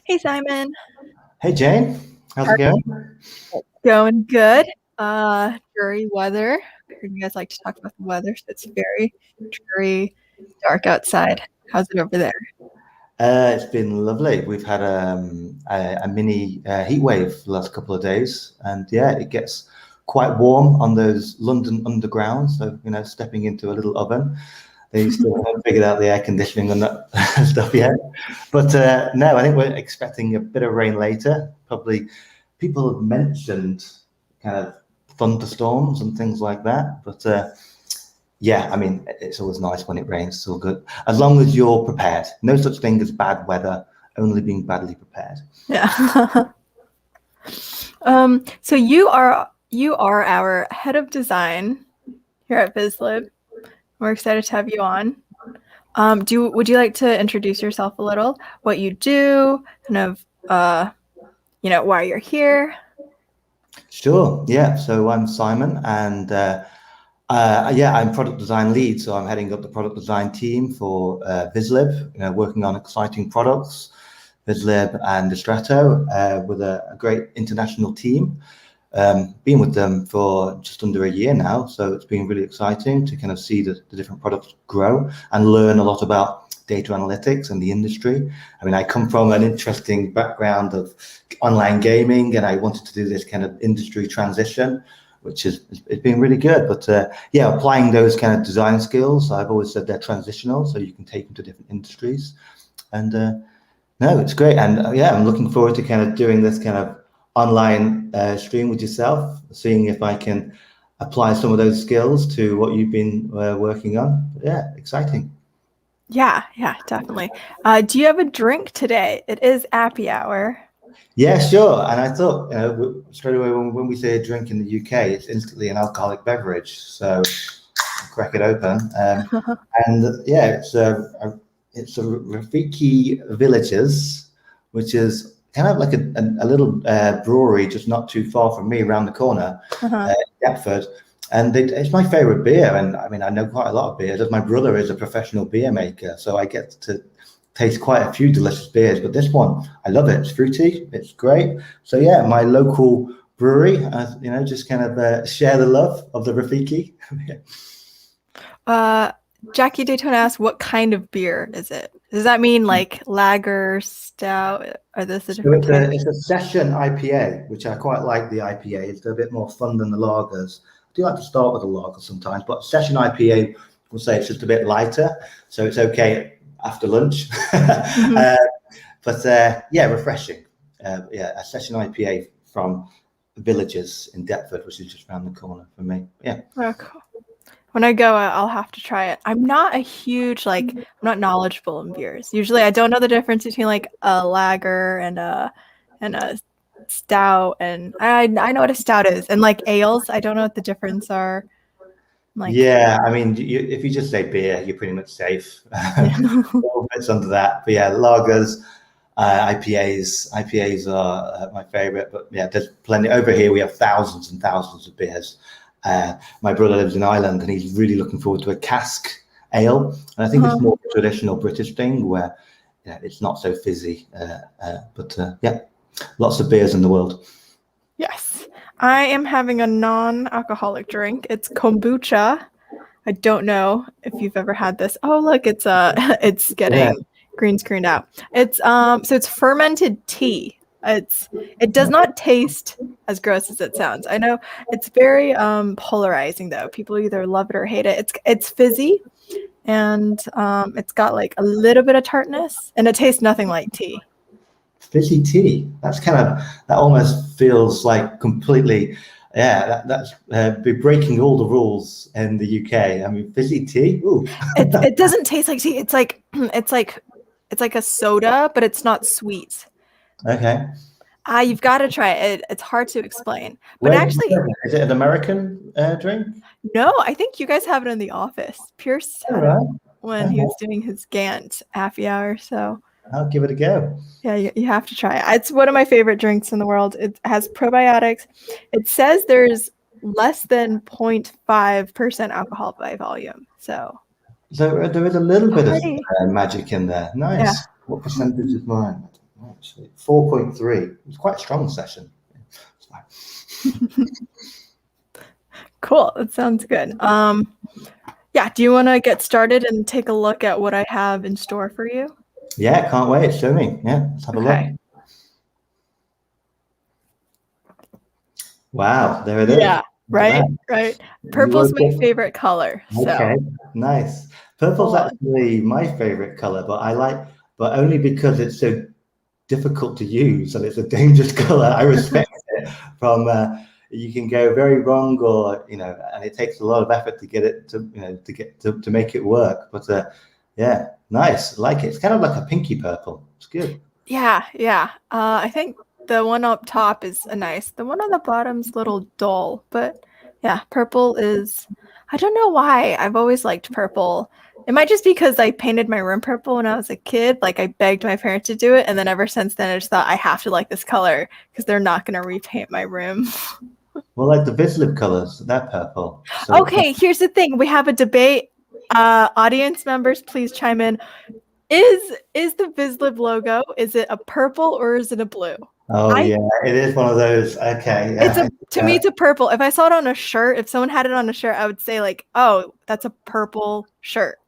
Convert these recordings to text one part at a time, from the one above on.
Hey Simon, Hey Jane, how's how it are going? you? Going good. Dreary weather. Heard you guys like to talk about the weather, so it's very dreary, dark outside. How's it over there? It's been lovely. We've had a mini heat wave the last couple of days, and yeah, it gets quite warm on those London underground. So stepping into a little oven. They still haven't figured out the air conditioning and that stuff yet. But no, I think we're expecting a bit of rain later. Probably people have mentioned kind of thunderstorms and things like that, but. Yeah, I mean, it's always nice when it rains. It's all good. As long as you're prepared. No such thing as bad weather, only being badly prepared. Yeah. So you are our head of design here at Vizlib. We're excited to have you on. Would you like to introduce yourself a little? What you do, kind of why you're here? Sure. Yeah. So I'm Simon, and yeah, I'm product design lead. So I'm heading up the product design team for Vizlib, working on exciting products, Vizlib and Distrato, with a great international team. Been with them for just under a year now, so it's been really exciting to kind of see the different products grow and learn a lot about data analytics and the industry. I mean, I come from an interesting background of online gaming, and I wanted to do this kind of industry transition, which is it's been really good. But yeah, applying those kind of design skills, I've always said they're transitional, so you can take them to different industries. And no, it's great. And yeah, I'm looking forward to kind of doing this kind of online stream with yourself, seeing if I can apply some of those skills to what you've been working on. But yeah, exciting. Yeah, definitely. Do you have a drink today? It is Appy hour. Yeah, sure. And I thought, straight away when we say a drink in the UK, it's instantly an alcoholic beverage. So I'll crack it open. And yeah, it's a Rafiki Villages, which is kind of like a little brewery just not too far from me, around the corner, Uh-huh. Deptford. And it's my favorite beer. And I mean, I know quite a lot of beers, as my brother is a professional beer maker. So I get to taste quite a few delicious beers. But this one, I love it. It's fruity. It's great. So yeah, my local brewery, just kind of share the love of the Rafiki. Uh, Jackie Daytona asked, what kind of beer is it? Does that mean like lager, stout? Are those the So different it's a, types? it's a session IPA, which I quite like the IPA. It's a bit more fun than the lagers. I do like to start with a lager sometimes, but session IPA, we'll say it's just a bit lighter, so it's okay after lunch. Mhm. But yeah, refreshing. Yeah, a session IPA from Villages in Deptford, which is just around the corner for me. Yeah. Oh, cool. When I go, I'll have to try it. I'm not a huge I'm not knowledgeable in beers. Usually, I don't know the difference between like a lager and a stout, and I know what a stout is, and like ales, I don't know what the difference are. Like, Yeah, I mean, if you just say beer, you're pretty much safe. yeah. All bits under that. But yeah, lagers, IPAs are my favorite. But yeah, there's plenty over here. We have thousands and thousands of beers. My brother lives in Ireland, and he's really looking forward to a cask ale. And I think it's Uh-huh. more a traditional British thing where it's not so fizzy. But yeah, lots of beers in the world. Yes. I am having a non-alcoholic drink. It's kombucha. I don't know if you've ever had this. Oh, look, it's it's Yeah. getting green screened out. So it's fermented tea. It does not taste as gross as it sounds. I know it's very polarizing though. People either love it or hate it. It's fizzy and it's got like a little bit of tartness and it tastes nothing like tea. Fizzy tea. That almost feels like completely, yeah. That's be breaking all the rules in the UK. I mean, fizzy tea. Ooh. It doesn't taste like tea. It's like it's like a soda, but it's not sweet. Okay. You've got to try it. It's hard to explain. But Where did you actually, get it? Is it an American drink? no, I think you guys have it in the office. Pierce All had it right. when he Okay. was doing his Gant happy hour. So I'll give it a go. yeah, you have to try it. It's one of my favorite drinks in the world. It has probiotics. It says there's less than 0.5% alcohol by volume. So So there is a little bit of pretty, magic in there. yeah. Nice. What percentage is mine? Actually, 4.3. It's quite a strong session. Cool. That sounds good. Yeah. Do you want to get started and take a look at what I have in store for you? Yeah, can't wait. Show me. Yeah, let's have a look. Wow, there it is. Yeah, right, right. Purple's my favorite color. Okay, nice. Purple's actually my favorite color, but only because it's so difficult to use and it's a dangerous color. I respect it from you can go very wrong, or and it takes a lot of effort to get it to make it work. But yeah, nice. Like it. It's kind of like a pinky purple. It's good. Yeah. I think the one up top is nice. The one on the bottom's a little dull, but yeah, purple is. I don't know why. I've always liked purple. It might just be because I painted my room purple when I was a kid. Like I begged my parents to do it, and then ever since then, I just thought I have to like this color because they're not going to repaint my room. Well, like the Vizlib colors, they're purple. So okay, here's the thing. We have a debate. Audience members, please chime in. Is the Vizlib logo, is it a purple or is it a blue? Oh, yeah, it is one of those. Okay. Yeah. To me, it's a purple. If I saw it on a shirt, if someone had it on a shirt, I would say like, oh, that's a purple shirt.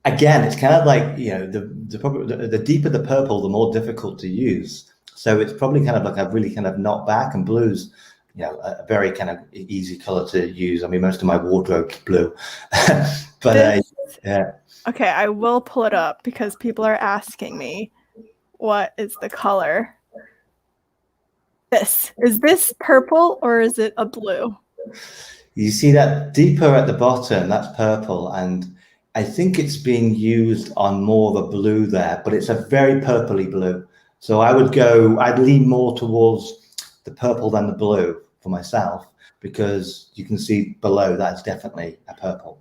Again, it's kind of like, the deeper the purple, the more difficult to use. So it's probably kind of like a really kind of knock back, and blue's, a very kind of easy color to use. I mean, most of my wardrobe's blue, but yeah. Okay, I will pull it up because people are asking me, what is the color? Is this purple or is it a blue? You see that deeper at the bottom, that's purple, and I think it's being used on more of a blue there, but it's a very purpley blue. So I'd lean more towards the purple than the blue for myself, because you can see below that's definitely a purple.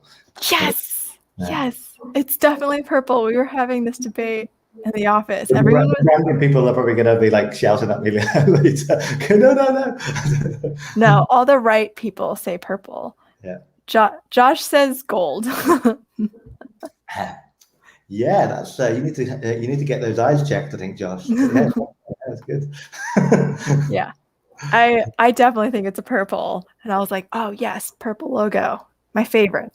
Yes, yes, it's definitely purple. We were having this debate in the office. Everyone was. Random people are probably going to be like shouting at me later. No. No, all the right people say purple. Yeah. Josh says gold. Yeah, that's you need to get those eyes checked, I think, Josh. Yeah, that's good. Yeah, I definitely think it's a purple, and I was like, oh yes, purple logo, my favorite.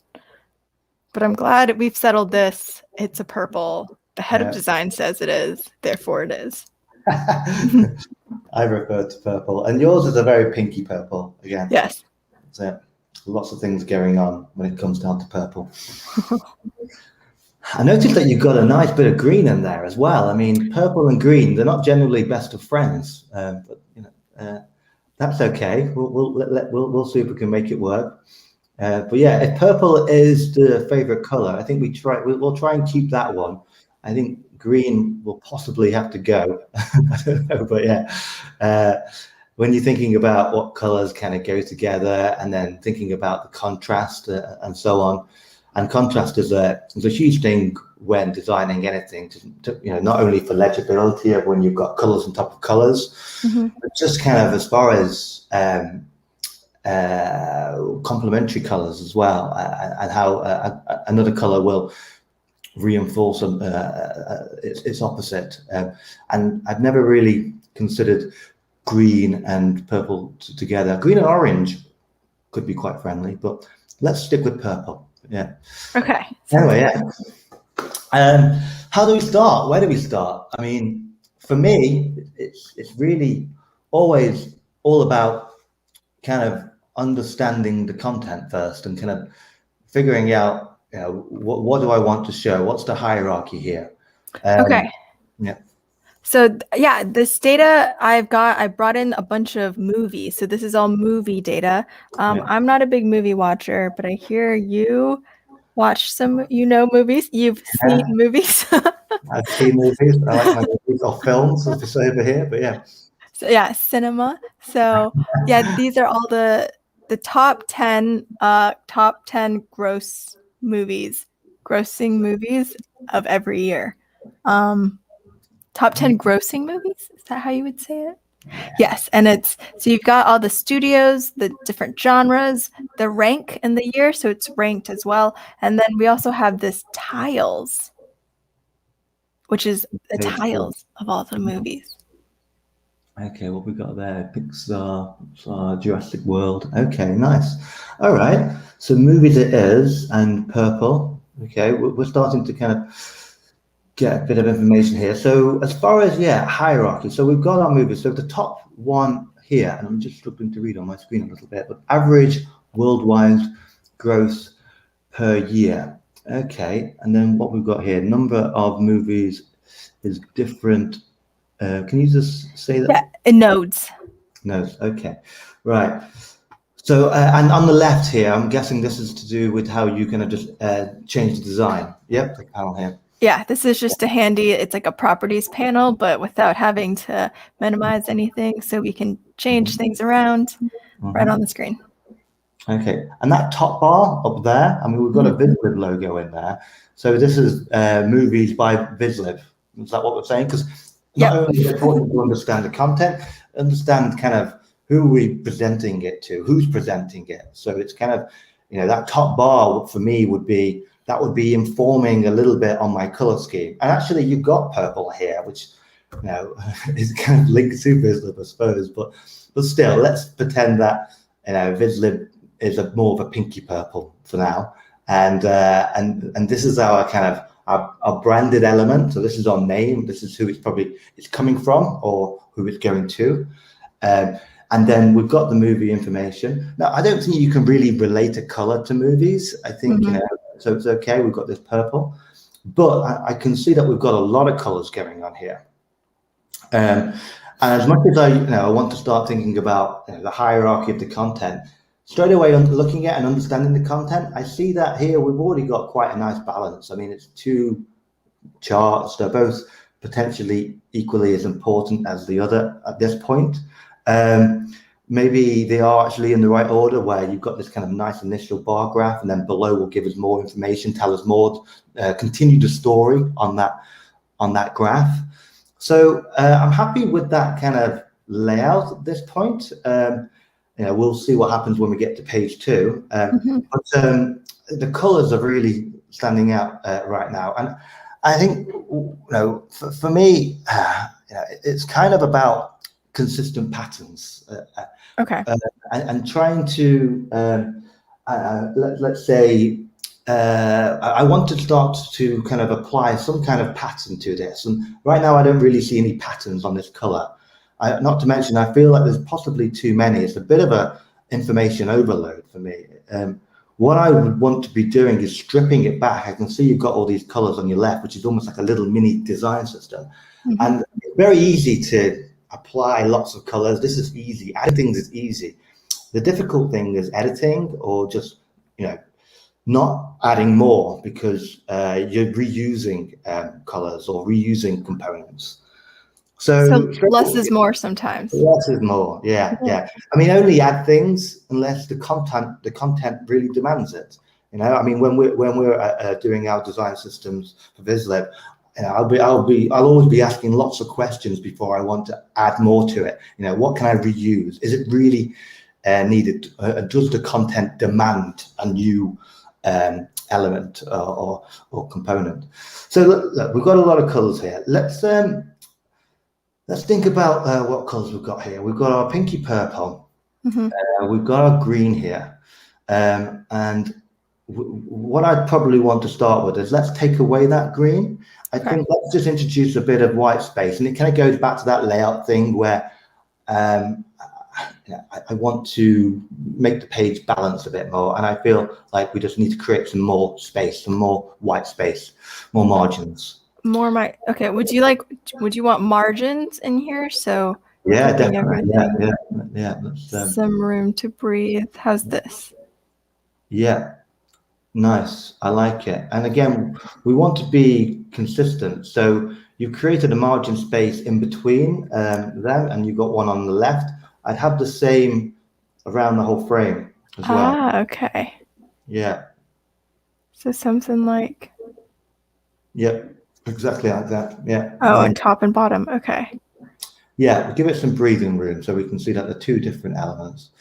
But I'm glad we've settled this. It's a purple. The head of design says it is, therefore it is. I refer to purple, and yours is a very pinky purple again. Yes. So lots of things going on when it comes down to purple. I noticed that you've got a nice bit of green in there as well. I mean, purple and green, they're not generally best of friends, but that's okay. We'll see if we can make it work. But yeah, if purple is the favorite color, I think we'll try and keep that one. I think green will possibly have to go. I don't know, but yeah. When you're thinking about what colors kind of go together, and then thinking about the contrast and so on, and contrast is a huge thing when designing anything. Not only for legibility of when you've got colors on top of colors, but just kind of as far as complementary colors as well, and how another color will reinforce its opposite. And I've never really considered green and purple together. Green and orange could be quite friendly, but let's stick with purple. Yeah. Okay. Anyway, yeah. How do we start? Where do we start? I mean, for me, it's really always all about kind of understanding the content first, and kind of figuring out, what do I want to show? What's the hierarchy here? Okay. Yeah. So yeah, this data I brought in a bunch of movies. So this is all movie data. I'm not a big movie watcher, but I hear you watch some, movies. You've seen movies. I've seen movies. I like my movies, or films, as we say over here, but yeah. So yeah, cinema. So yeah, these are all the top 10 grossing movies of every year. Top 10 grossing movies? Is that how you would say it? Yes. And so you've got all the studios, the different genres, the rank in the year. So it's ranked as well. And then we also have this tiles. which is the Page 2. tiles of all the movies. Okay, what we got there? Pixar, Jurassic World. Okay, nice. All right. So movies it is, and purple. Okay, we're starting to kind of get a bit of information here. So as far as hierarchy, so we've got our movies. So the top one here, and I'm just struggling to read on my screen a little bit, but average worldwide growth per year. Okay, and then what we've got here, number of movies is different. Can you just say that? Yeah, in nodes. Nodes. Okay, right. So and on the left here, I'm guessing this is to do with how you kind of just change the design. Yep, the panel here. Yeah, this is just a handy, it's like a properties panel, but without having to minimize anything. So we can change things around right on the screen. Okay, and that top bar up there, I mean, we've got a Vizlib logo in there. So this is movies by Vizlib. Is that what we're saying? Because not only is it important to understand the content, understand kind of who we're presenting it to, who's presenting it. So it's kind of, that top bar for me would be informing a little bit on my color scheme. And actually you've got purple here, which, is kind of linked to Vizlib, I suppose. But still, let's pretend that, Vizlib is more of a pinky purple for now. And this is our kind of, our branded element. So this is our name. This is who it's coming from or who it's going to. And then we've got the movie information. Now, I don't think you can really relate a color to movies. I think, so it's okay. We've got this purple, but I can see that we've got a lot of colors going on here. And as much as I want to start thinking about the hierarchy of the content, straight away looking at and understanding the content, I see that here we've already got quite a nice balance. I mean, it's two charts. They're both potentially equally as important as the other at this point. Maybe they are actually in the right order, where you've got this kind of nice initial bar graph, and then below will give us more information, tell us more, continue the story on that graph. So I'm happy with that kind of layout at this point. We'll see what happens when we get to page 2. But the colors are really standing out right now, and I think for me, it's kind of about consistent patterns. Okay. And trying to let's say I want to start to kind of apply some kind of pattern to this, and right now I don't really see any patterns on this color. Not to mention, I feel like there's possibly too many. It's a bit of a information overload for me. What I would want to be doing is stripping it back. I can see you've got all these colors on your left, which is almost like a little mini design system. And it's very easy to apply lots of colors. This is easy. Adding things is easy. The difficult thing is editing, or just, not adding more, because you're reusing colors or reusing components. So less is more sometimes. Less is more, yeah. I mean, only add things unless the content really demands it. I mean, when we're doing our design systems for Vizlib, I'll always be asking lots of questions before I want to add more to it. What can I reuse? Is it really needed? Does the content demand a new element or component? So look, we've got a lot of colors here. Let's think about what colors we've got here. We've got our pinky purple. We've got our green here. And what I'd probably want to start with is, let's take away that green. I think let's just introduce a bit of white space. And it kind of goes back to that layout thing where I want to make the page balance a bit more. And I feel like we just need to create some more space, some more white space, more margins. Okay, would you want margins in here? So yeah, definitely. Yeah. Some room to breathe. How's this? Yeah, nice. I like it. And again, we want to be consistent. So you created a margin space in between them, and you got one on the left. I'd have the same around the whole frame as well. Okay. Yeah. So something like. Yep. Exactly like that. Yeah. Oh, and top and bottom. Okay. Yeah, we'll give it some breathing room so we can see that they're two different elements.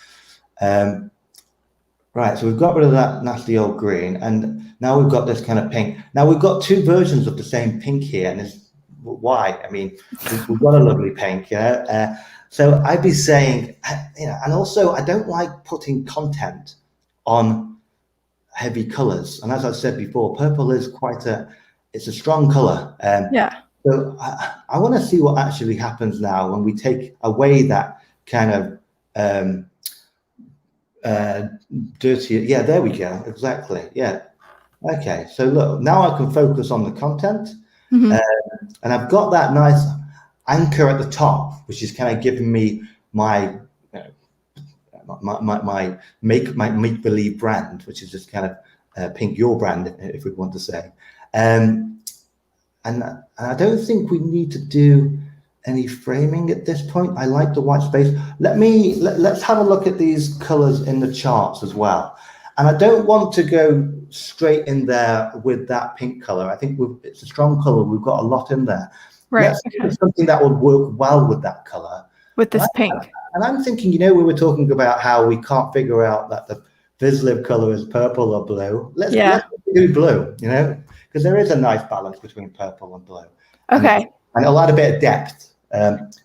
Right, so we've got rid of that nasty old green, and now we've got this kind of pink. Now we've got two versions of the same pink here, and why? I mean, we've got a lovely pink, you know. So I'd be saying, you know, and also I don't like putting content on heavy colors. And as I've said before, purple is it's a strong color. Yeah. So I want to see what actually happens now when we take away that kind of dirty. Yeah, there we go. Exactly. Yeah. Okay. So look, now I can focus on the content, Mm-hmm. and I've got that nice anchor at the top, which is kind of giving me my make believe brand, which is just kind of pink your brand, if we want to say. And I don't think we need to do any framing at this point. I like the white space. Let's have a look at these colors in the charts as well. And I don't want to go straight in there with that pink color. I think it's a strong color. We've got a lot in there. Right. Let's do something that would work well with that color. With this pink. And I'm thinking, you know, we were talking about how we can't figure out that the Vizlib color is purple or blue. Let's do blue, you know, because there is a nice balance between purple and blue. Okay. And a lot of bit of depth,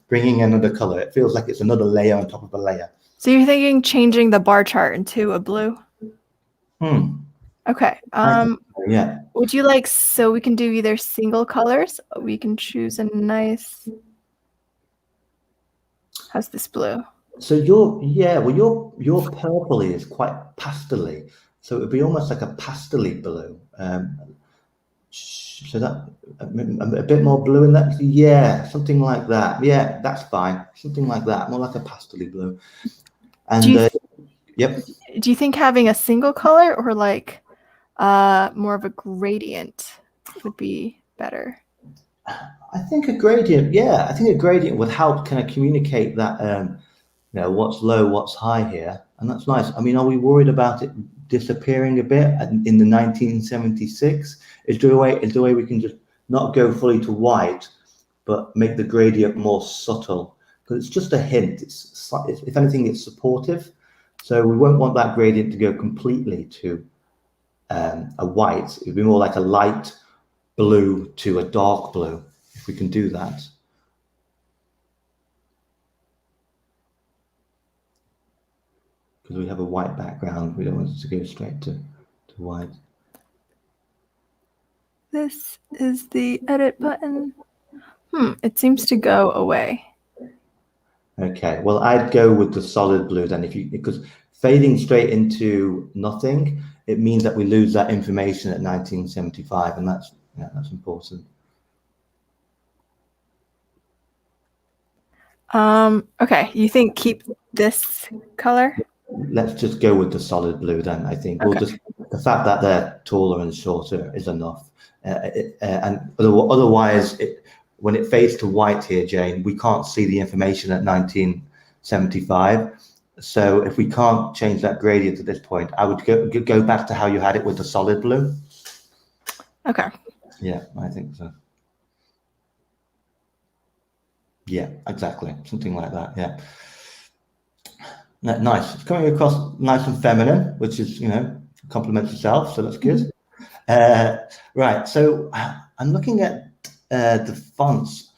bringing in another color. It feels like it's another layer on top of a layer. So you're thinking changing the bar chart into a blue? Okay. Yeah. Would you like, so we can do either single colors, or we can choose a nice, how's this blue? So your purple is quite pastely. So it would be almost like a pastely blue. So that a bit more blue in that. Yeah, something like that. Yeah, that's fine. Something like that, more like a pastely blue. And yep. Do you think having a single color or like more of a gradient would be better? I think a gradient. Yeah, I think a gradient would help kind of communicate that. You know, what's low, what's high here, and that's nice. I mean, are we worried about it disappearing a bit in the 1976? Is there a way we can just not go fully to white, but make the gradient more subtle? Because it's just a hint. It's if anything, it's supportive. So we won't want that gradient to go completely to a white. It'd be more like a light blue to a dark blue, if we can do that. Because we have a white background, we don't want it to go straight to white. This is the edit button. It seems to go away. Okay, well, I'd go with the solid blue then, because fading straight into nothing, it means that we lose that information at 1975, and that's important. Okay, you think keep this color? Let's just go with the solid blue then. I think we'll just, the fact that they're taller and shorter is enough, and otherwise, when it fades to white here, Jane, we can't see the information at 1975. So if we can't change that gradient at this point, I would go back to how you had it with the solid blue. Okay. Yeah, I think so. Yeah, exactly. Something like that. Yeah. Nice. It's coming across nice and feminine, which is, you know, complements itself. So that's good. Right. So I'm looking at the fonts,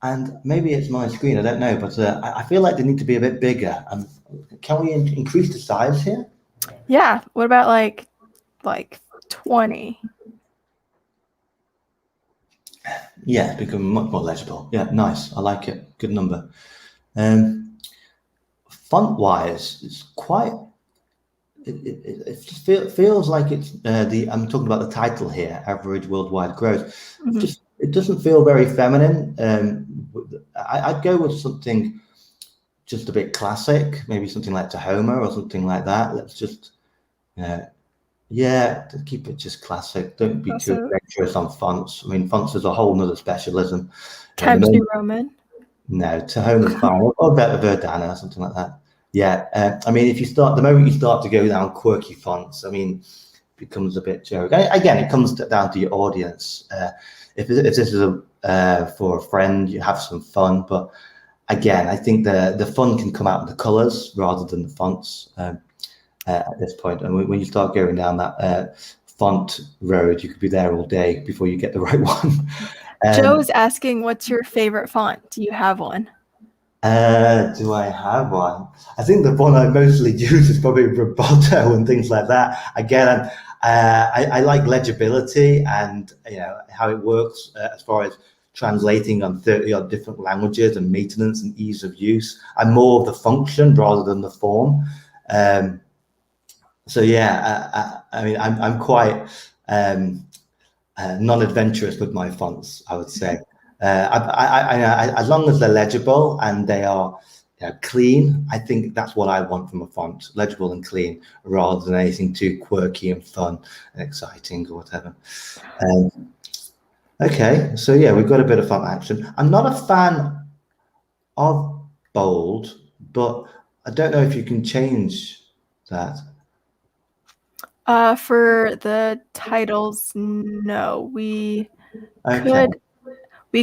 and maybe it's my screen, I don't know, but I feel like they need to be a bit bigger. Can we increase the size here? Yeah. What about like 20? Yeah, it's become much more legible. Yeah, nice. I like it. Good number. Font wise, it's quite. It just feels like it's I'm talking about the title here, average worldwide growth. Just it doesn't feel very feminine. I'd go with something just a bit classic, maybe something like Tahoma or something like that. Let's just, keep it just classic. Don't be too adventurous on fonts. I mean, fonts is a whole nother specialism. Times New Roman. No, Tahoma's fine. Or better Verdana or something like that. Yeah, I mean, the moment you start to go down quirky fonts, I mean, it becomes a bit joke. Again, it comes down to your audience. If this is for a friend, you have some fun. But again, I think the fun can come out in the colors rather than the fonts at this point. And when you start going down that font road. You could be there all day before you get the right one. Joe is asking, what's your favorite font? Do you have one? Do I have one? I think the one I mostly use is probably Roboto and things like that. Again, I like legibility and how it works as far as translating on 30 odd different languages and maintenance and ease of use. I'm more of the function rather than the form. So yeah, I mean, I'm quite non-adventurous with my fonts, I would say. As long as they're legible and they are clean, I think that's what I want from a font, legible and clean, rather than anything too quirky and fun and exciting or whatever. Okay, so yeah, we've got a bit of font action. I'm not a fan of bold, but I don't know if you can change that. For the titles, no. We Okay.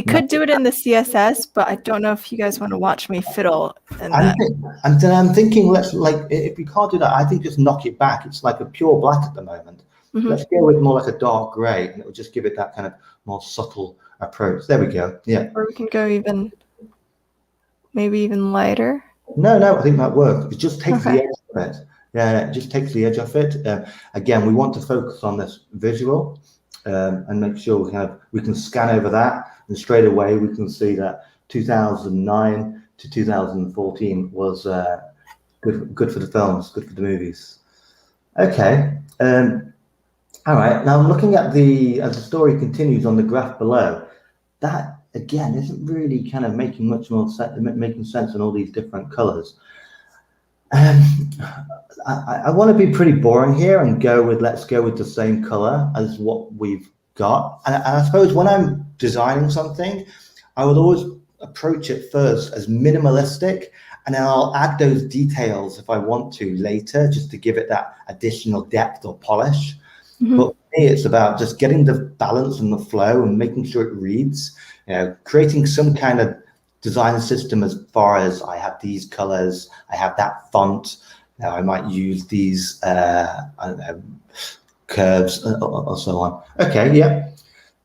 could do it in the CSS, but I don't know if you guys want to watch me fiddle in that. I'm thinking, if we can't do that, I think just knock it back. It's like a pure black at the moment. Mm-hmm. Let's go with more like a dark gray, and it will just give it that kind of more subtle approach. There we go. Yeah. Or we can go maybe even lighter. No, I think that works. It just takes the edge off it. Yeah, it just takes the edge off it. Again, we want to focus on this visual and make sure we can scan over that. And straight away, we can see that 2009 to 2014 was good for the films, good for the movies. Okay. All right. Now, I'm looking at as the story continues on the graph below, that, again, isn't really kind of making much more sense, making sense in all these different colors. I want to be pretty boring here and let's go with the same color as what we've got. And I suppose when I'm designing something, I would always approach it first as minimalistic, and then I'll add those details if I want to later, just to give it that additional depth or polish. Mm-hmm. But for me, it's about just getting the balance and the flow and making sure it reads, creating some kind of design system as far as I have these colors, I have that font, I might use these curves or so on. Okay, yeah.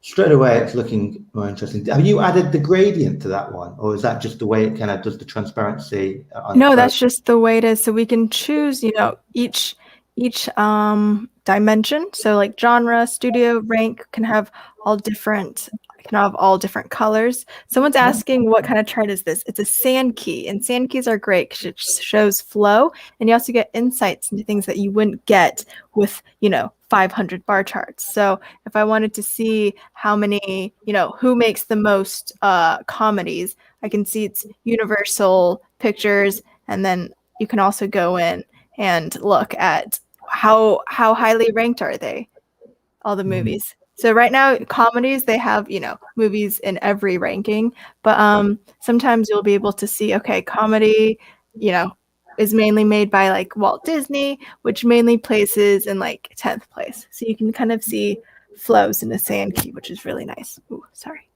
Straight away, it's looking more interesting. Have you added the gradient to that one, or is that just the way it kind of does the transparency? No, that's just the way it is. So we can choose, each dimension. So like genre, studio, rank can have all different colors. Someone's asking, what kind of chart is this? It's a sand key, and sand keys are great because it shows flow, and you also get insights into things that you wouldn't get with 500 bar charts. So if I wanted to see how many, who makes the most comedies, I can see it's Universal Pictures, and then you can also go in and look at how highly ranked are they, all the movies. So right now, comedies, they have, movies in every ranking, but sometimes you'll be able to see, okay, comedy, is mainly made by like Walt Disney, which mainly places in like 10th place. So you can kind of see flows in a sand key, which is really nice. Ooh, sorry.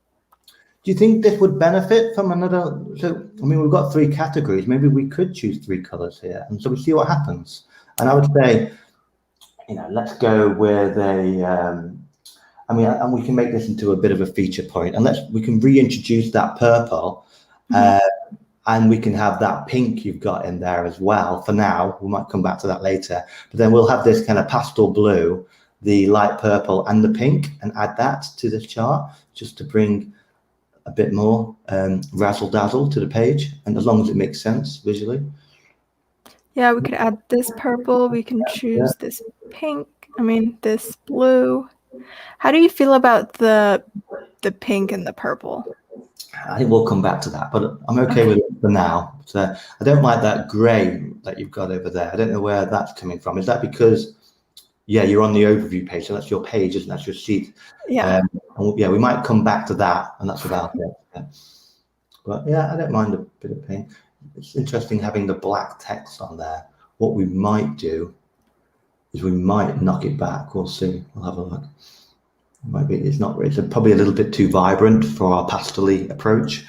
Do you think this would benefit from another? So, I mean, we've got 3 categories. Maybe we could choose 3 colors here, and so we see what happens. And I would say, let's go with and we can make this into a bit of a feature point, and we can reintroduce that purple, and we can have that pink you've got in there as well. For now, we might come back to that later, but then we'll have this kind of pastel blue, the light purple, and the pink, and add that to this chart just to bring a bit more razzle dazzle to the page, and as long as it makes sense visually. Yeah, we could add this purple. We can choose this pink. This blue. How do you feel about the pink and the purple? I think we'll come back to that, but I'm okay with it for now. So I don't like that gray that you've got over there. I don't know where that's coming from. Is that because, you're on the overview page, so that's your page, isn't that your sheet? Yeah. We might come back to that, and that's about it. Yeah. But I don't mind a bit of pink. It's interesting having the black text on there. What we might do is we might knock it back. We'll see. We'll have a look. It's probably a little bit too vibrant for our pastel-y approach.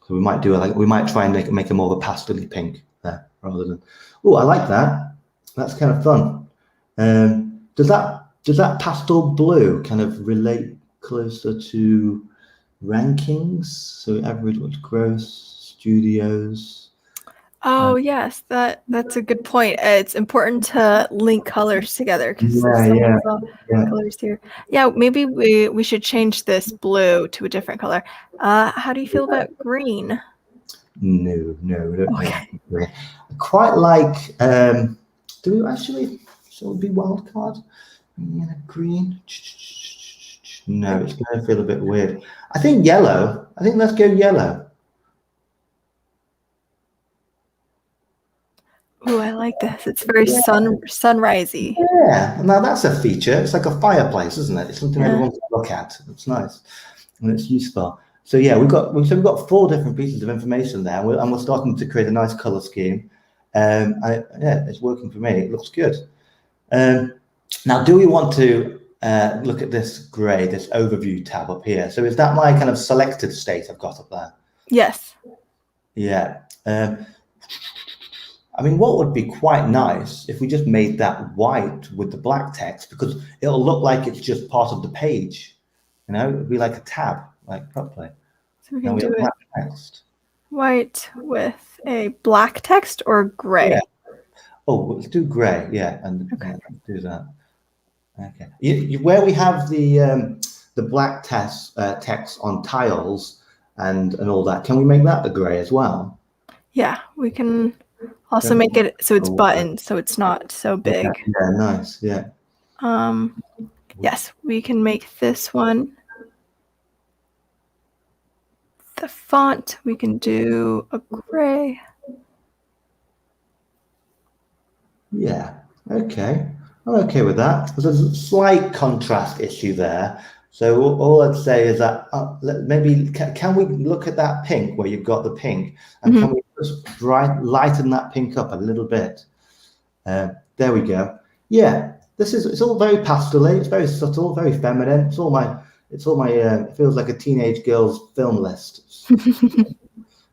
So we might we might try and make it more of a pastel-y pink there rather than. Oh, I like that. That's kind of fun. Does that Does that pastel blue kind of relate closer to rankings? So average, what's gross, studios? Oh yes, that's a good point. It's important to link colors together because there's Yeah, so yeah, many yeah. colors here. Yeah, maybe we should change this blue to a different color. How do you feel about green? No, we don't Okay. know. I quite like. Do we actually? So it would be wild card. Yeah, green. No, it's going to feel a bit weird. I think yellow. I think let's go yellow. Oh, I like this. It's very sunrisey. Yeah, now that's a feature. It's like a fireplace, isn't it? It's something Yeah. everyone can look at. It's nice and it's useful. So yeah, we've got 4 different pieces of information there, and we're starting to create a nice color scheme. Yeah, it's working for me. It looks good. Now, do we want to look at this grey, this overview tab up here? So is that my kind of selected state I've got up there? Yes. Yeah. I mean, what would be quite nice if we just made that white with the black text, because it'll look like it's just part of the page. You know, it'd be like a tab, like properly. So we Now can we do have it black text. white with a black text or gray. Yeah. Oh, let's do grey. Yeah, and Okay. yeah, let's do that. Okay. Where we have the black text on tiles and all that, can we make that the grey as well? Yeah, we can also make it so it's buttoned, so it's not so big. Yeah, nice. Yeah. Yes, we can make this one. The font, we can do a gray. Yeah. Okay. I'm okay with that. There's a slight contrast issue there. So all I'd say is that maybe can we look at that pink where you've got the pink, and can we just lighten that pink up a little bit? There we go. Yeah, it's all very pastel-y. It's very subtle, very feminine. It feels like a teenage girl's film list.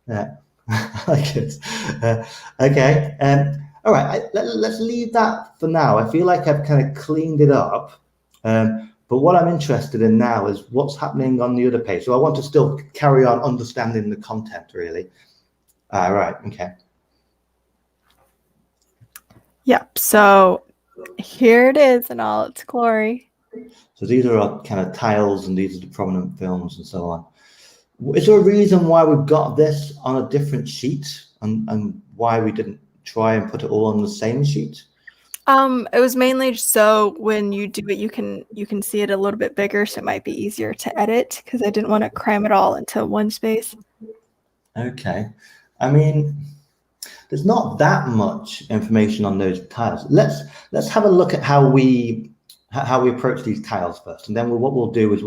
Yeah, I like it. Okay. All right. Let's leave that for now. I feel like I've kind of cleaned it up. But what I'm interested in now is what's happening on the other page. So I want to still carry on understanding the content, really. Right. Okay. Yep. So here it is in all its glory. So these are our kind of tiles, and these are the prominent films and so on. Is there a reason why we've got this on a different sheet, and why we didn't try and put it all on the same sheet? It was mainly so when you do it, you can see it a little bit bigger, so it might be easier to edit because I didn't want to cram it all into one space. Okay. I mean, there's not that much information on those tiles. Let's have a look at how we approach these tiles first, and then what we'll do is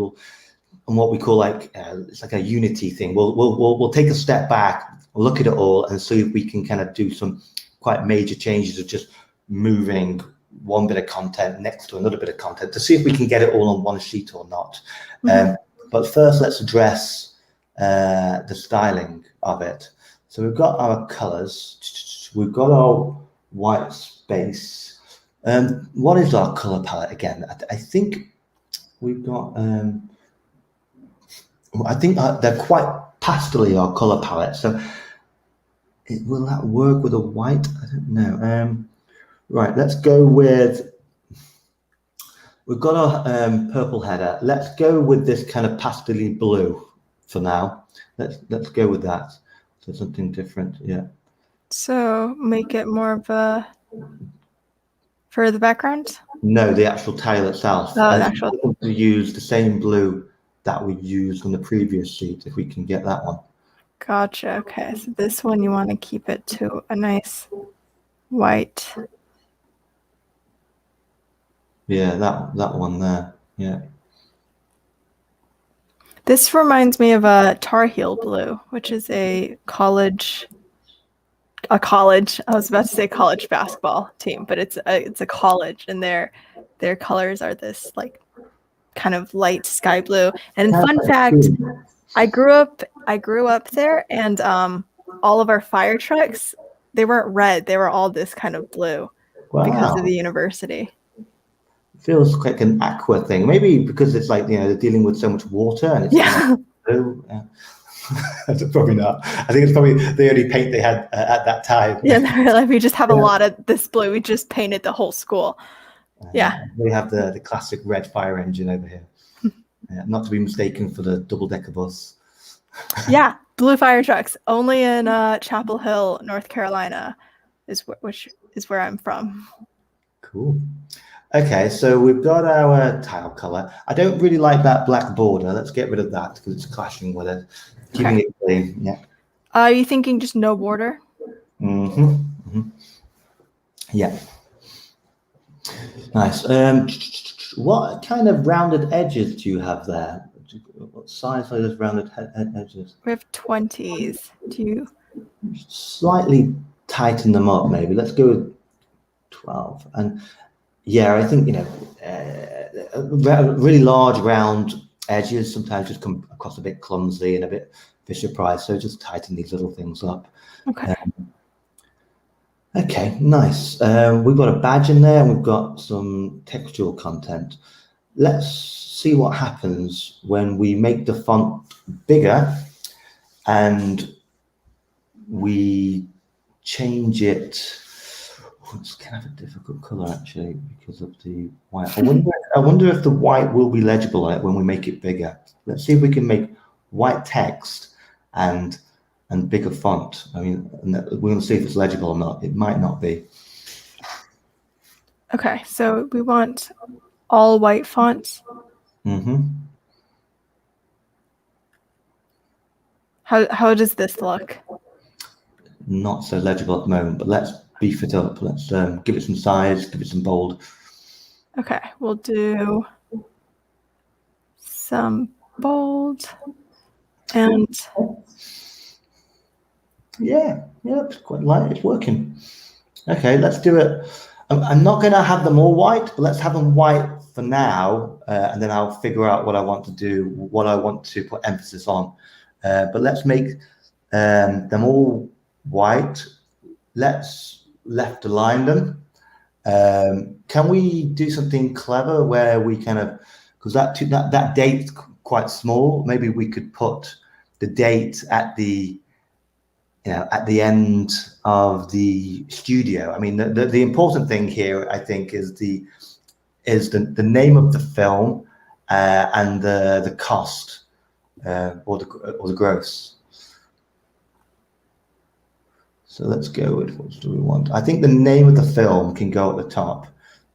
and what we call it's like a unity thing. We'll take a step back, look at it all, and see if we can kind of do some quite major changes of just moving one bit of content next to another bit of content to see if we can get it all on one sheet or not. But first, let's address the styling of it. So we've got our colors, we've got our white space. What is our color palette again? I think we've got. I think they're quite pastel-y, our color palette. So will that work with a white? I don't know. Right, let's go with. We've got our purple header. Let's go with this kind of pastel-y blue for now. Let's go with that. So something different, yeah. So make it more of a for the background? No, the actual tile itself. Oh, and the actual. to use the same blue that we used on the previous sheet, if we can get that one. Gotcha. Okay, so this one you want to keep it to a nice white. Yeah, that one there. Yeah. This reminds me of a Tar Heel blue, which is a college. I was about to say college basketball team, but it's a college, and their colors are this like kind of light sky blue. And fun fact, I grew up there, and all of our fire trucks, they weren't red, they were all this kind of blue. Wow. Because of the university. feels like an aqua thing. Maybe because it's like, they're dealing with so much water and it's kind of blue. Yeah. Probably not. I think it's probably the only paint they had at that time. Yeah, they're like, we just have a lot of this blue. We just painted the whole school. Yeah. We have the classic red fire engine over here. Not to be mistaken for the double-decker bus. Yeah, blue fire trucks. Only in Chapel Hill, North Carolina, which is where I'm from. Cool. Okay, so we've got our tile color. I don't really like that black border. Let's get rid of that because it's clashing with it. Keeping it clean, yeah. Are you thinking just no border? Yeah. Nice. What kind of rounded edges do you have there? What size are those rounded edges? We have 20s. Do you slightly tighten them up? Maybe let's go with 12. And yeah, I think really large round edges sometimes just come across a bit clumsy and a bit Fisher Price. So just tighten these little things up. Okay. Okay, nice. We've got a badge in there and we've got some textual content. Let's see what happens when we make the font bigger and we change it. It's kind of a difficult color actually because of the white. I wonder if the white will be legible on it when we make it bigger. Let's see if we can make white text and bigger font. I mean, we're going to see if it's legible or not. It might not be. Okay, so we want all white fonts. How does this look? Not so legible at the moment, but let's beef it up. Let's give it some size, give it some bold. Okay, we'll do some bold and yeah, it's quite light. It's working. Okay, let's do it. I'm not going to have them all white, but let's have them white for now, and then I'll figure out what I want to do, what I want to put emphasis on. But let's make them all white. Let's left align them. Can we do something clever where we kind of, because that date's quite small, maybe we could put the date at the end of the studio. I mean, the important thing here, I think, is the name of the film and the cost or the gross. So let's go with, what do we want? I think the name of the film can go at the top.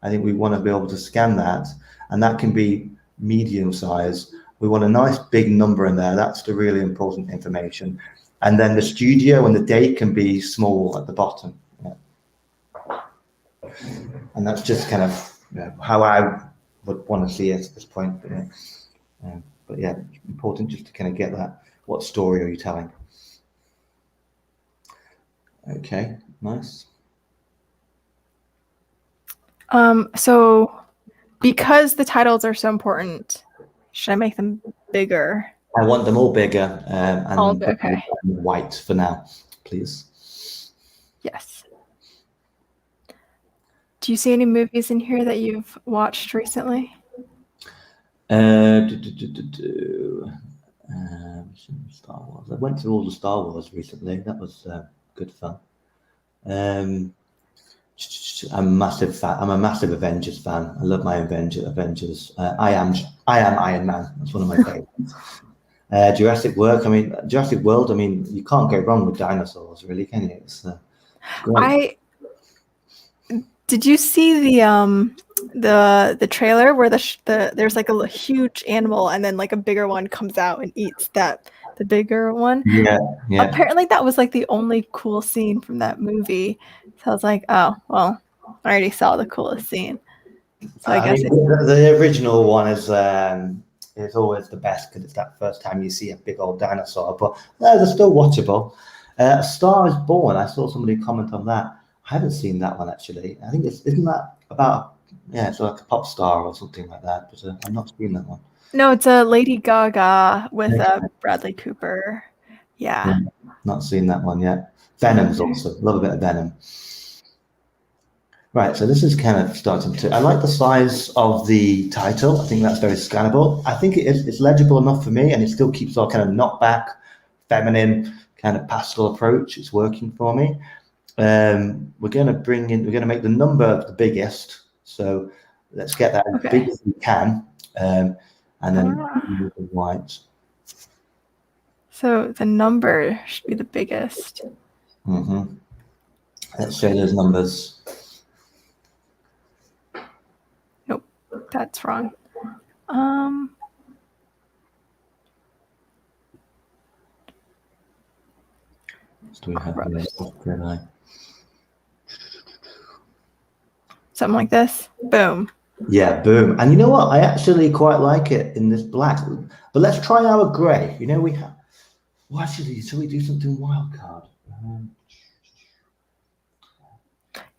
I think we want to be able to scan that, and that can be medium size. We want a nice big number in there. That's the really important information. And then the studio and the date can be small at the bottom. Yeah. And that's just kind of how I would want to see it at this point. But yeah, important just to kind of get that. What story are you telling? Okay, nice. So because the titles are so important, should I make them bigger? I want them all bigger and okay. White for now, please. Yes. Do you see any movies in here that you've watched recently? Star Wars. I went through all the Star Wars recently. That was good fun. I'm a massive fan. I'm a massive Avengers fan. I love my Avengers. I am Iron Man. That's one of my favorites. Jurassic World. I mean, you can't go wrong with dinosaurs, really, can you? It's great. Did you see the trailer where there's like a huge animal and then like a bigger one comes out and eats the bigger one? Yeah. Apparently that was like the only cool scene from that movie. So I was like, oh well, I already saw the coolest scene. So I guess the original one is always the best because it's that first time you see a big old dinosaur. But they're still watchable. A Star is Born. I saw somebody comment on that. I haven't seen that one actually. I think isn't that about it's like a pop star or something like that. But I've not seen that one. No, it's a Lady Gaga with Bradley Cooper. Yeah. Not seen that one yet. Venom's also love a bit of Venom. Right, so this is kind of starting to. I like the size of the title. I think that's very scannable. I think it's legible enough for me, and it still keeps our kind of knockback, feminine kind of pastel approach. It's working for me. We're going to make the number the biggest. So let's get that as big as we can, and then the white. So the number should be the biggest. Mm-hmm. Let's show those numbers. Nope, that's wrong. Do we have something like this? Boom. Yeah, boom. And you know what? I actually quite like it in this black. But let's try our grey. You know, we have. Well, actually, shall we do something wild card?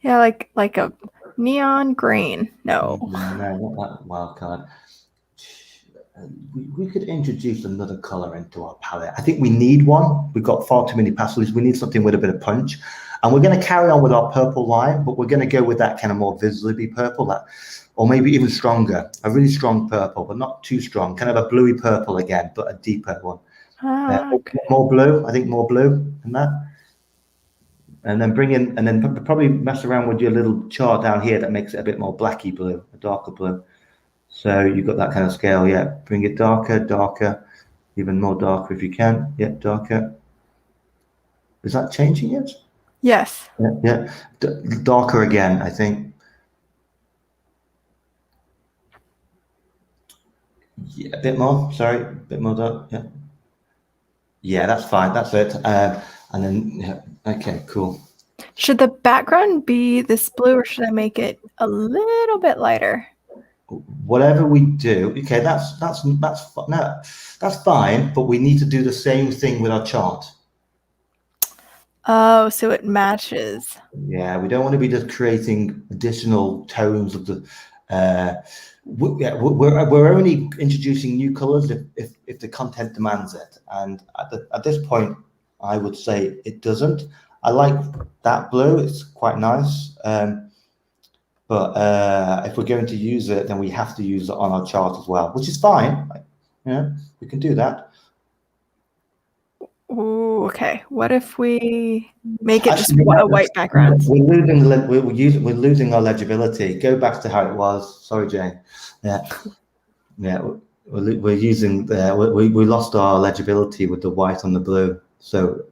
Yeah, like a neon green. No, not that wild card. We could introduce another color into our palette. I think we need one. We've got far too many pastels. We need something with a bit of punch. And we're going to carry on with our purple line, but we're going to go with that kind of more Vizlib purple, or maybe even stronger, a really strong purple, but not too strong, kind of a bluey purple again, but a deeper one. okay. More blue, I think more blue than that. And then probably mess around with your little chart down here that makes it a bit more blacky blue, a darker blue. So you've got that kind of scale, yeah. Bring it darker, even more darker if you can. Yeah, darker. Is that changing it? Yes. Yeah. Darker again, I think. Yeah, a bit more. Sorry, a bit more dark. Yeah. Yeah, that's fine. That's it. And then, yeah. Okay, cool. Should the background be this blue, or should I make it a little bit lighter? Whatever we do, okay, that's fine. But we need to do the same thing with our chart. Oh, so it matches. Yeah, we don't want to be just creating additional tones of the. We're only introducing new colors if the content demands it, and at this point, I would say it doesn't. I like that blue; it's quite nice. But if we're going to use it, then we have to use it on our chart as well, which is fine. Yeah, we can do that. Ooh, okay. What if we make it just a white background? We're losing our legibility. Go back to how it was. Sorry, Jane. Yeah. We're using we lost our legibility with the white on the blue. So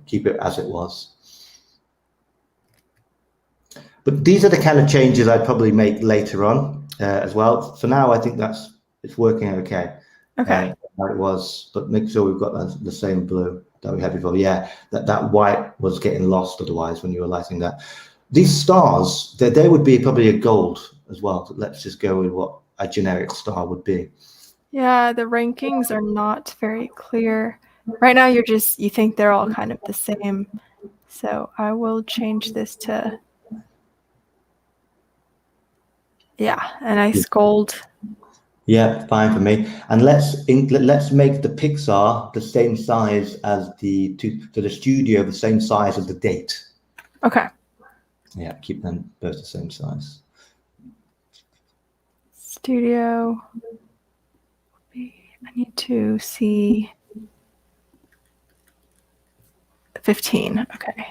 keep it as it was. But these are the kind of changes I'd probably make later on as well. For now, I think it's working okay. Okay. How it was, but make sure we've got the same blue that we had before. Yeah, that white was getting lost otherwise when you were lighting that. These stars, they would be probably a gold as well. So let's just go with what a generic star would be. Yeah, the rankings are not very clear. Right now, you think they're all kind of the same. So I will change this to, yeah, a nice gold. Yeah, fine for me. And let's make the Pixar the same size as the studio, the same size as the date. Okay. Yeah, keep them both the same size. Studio. I need to see 15. Okay.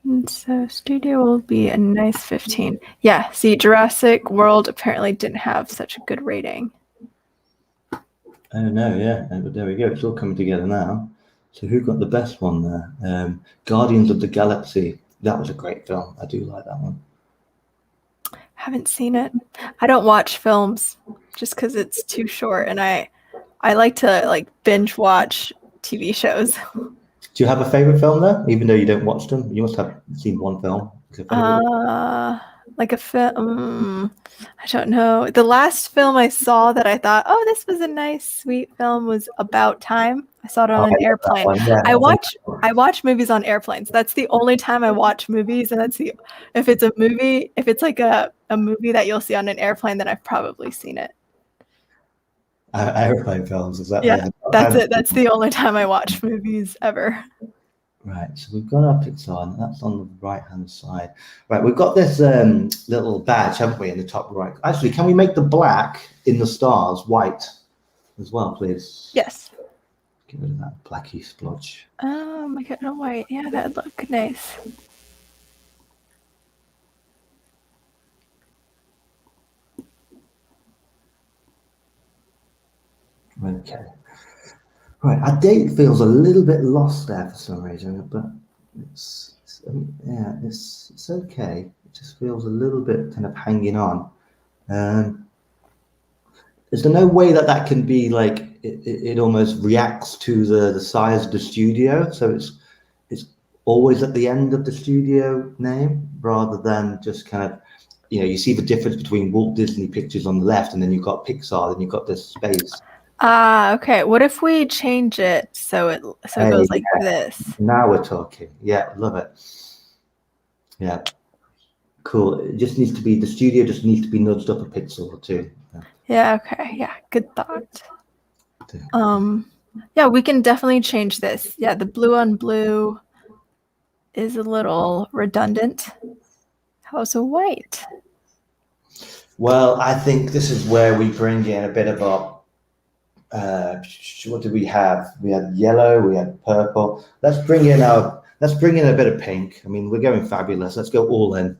And so studio will be a nice 15. Yeah, see, Jurassic World apparently didn't have such a good rating. Oh no, yeah, there we go. It's all coming together now. So who got the best one there? Guardians of the Galaxy. That was a great film. I do like that one. Haven't seen it. I don't watch films just because it's too short, and I like to binge watch TV shows. Do you have a favorite film there, even though you don't watch them? You must have seen one film. Like a film. I don't know. The last film I saw that I thought, oh, this was a nice, sweet film was About Time. I saw it on an airplane. Yeah. I watch movies on airplanes. That's the only time I watch movies, and if it's a movie, if it's like a movie that you'll see on an airplane, then I've probably seen it. Airplane films, is that? Yeah, that's it. That's the only time I watch movies ever. Right, so we've got our pixel on, that's on the right-hand side. Right, we've got this little badge, haven't we, in the top right? Actually, can we make the black in the stars white as well, please? Yes. Get rid of that blacky splodge. Make it all white. Yeah, that'd look nice. Okay. Right, our date feels a little bit lost there for some reason, but it's okay. It just feels a little bit kind of hanging on. Is there no way that can be like it almost reacts to the size of the studio, so it's always at the end of the studio name rather than just kind of, you see the difference between Walt Disney Pictures on the left and then you've got Pixar and you've got this space. Okay. What if we change it so it goes like this? Now we're talking. Yeah, love it. Yeah, cool. It just needs to be, the studio just needs to be nudged up a pixel or two. Yeah. Okay. Yeah. Good thought. Yeah, we can definitely change this. Yeah, the blue on blue is a little redundant. How's a white? Well, I think this is where we bring in a bit of a what did we have? We had yellow, we had purple. Let's bring in a bit of pink. I mean, we're going fabulous. Let's go all in.